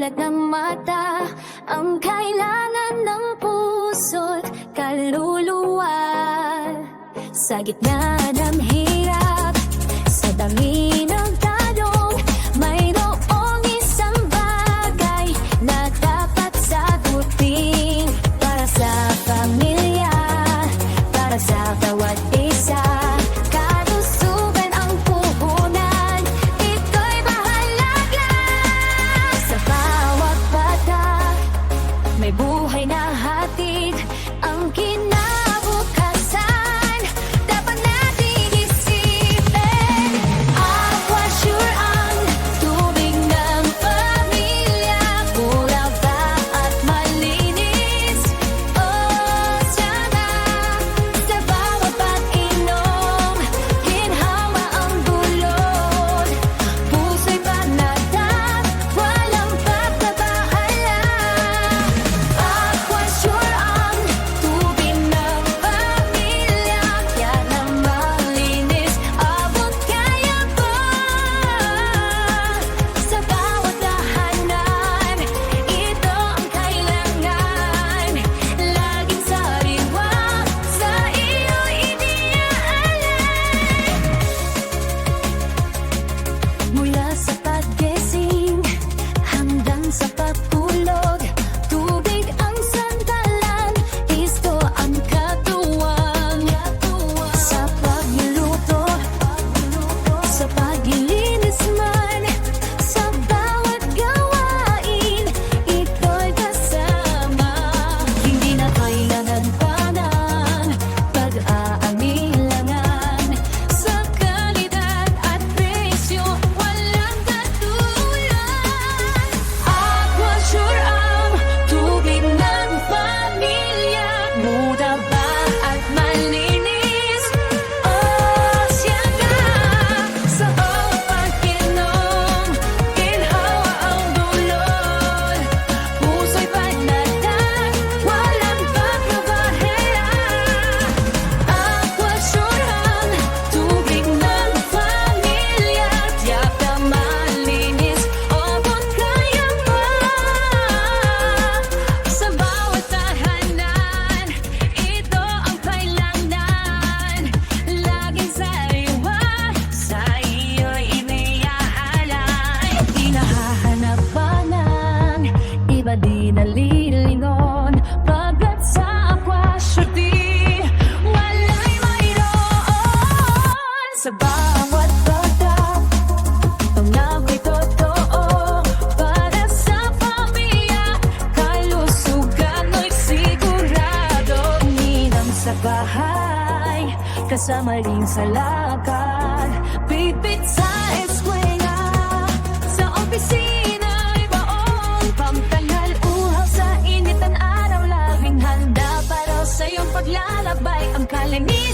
tulad ng mata ang kailangan ng puso't kaluluwa. Sa gitna ng hirap, sa dami ng tanong, mayroong isang bagay na dapat sagutin. Para sa pamilya, para sa bawat isa, kalusugan ang puhunan, ito'y mahalaga. Sa bawat bata, may buhay na hatid ang kinabukasan. Dapat nating isipin, Aquasure ang tubig ng pamilya. Mura ba at malinis? Oh, sana sa bawat pag-inom, ginhawa ang dulot. Puso'y panatag, walang pagkabahala. Aquasure ang tubig ng pamilya. Yan ang malinis, abot kaya ko. Sa bawat tahanan, ito ang kailangan. Laging sariwa, sa iyo'y iniaalay. Mula sa paggising hanggang sa pagtulog, tubig ang sandalan, isto ang katuwang. Sa pagluluto, sa paglilinis man, sa bawat gawain, ito'y kasama. Hindi na kailangan pa ng pag-aamilangan. Sa kalidad at presyo, walang katulad. Aquasure ang tubig ng pamilya. Muda ba at malinis? Oh, siyaga sa bawat pag-inom, ginhawa ang dulot. Puso'y panatag, walang pagkabahala. Aquasure ang tubig ng pamilya. Tiyak na malinis, abot kaya pa. Sa bawat tahanan, ito ang kailangan. Laging sariwa, sa iyo'y iniaalay. Di nahahanap pa ng iba, di nalilingon. Pagkat sa Aquasure, di wala'y mayroon. Sa bawat bata, pangako'y totoo. Para sa pamilya, kalusugan mo'y sigurado. Uminom sa bahay, kasama rin sa lakad. Bitbit sa eskwela, sa opisina, baon pamtanghal, uhaw sa init ng araw. Laging handa para sa iyong paglalabay, ang kalinisan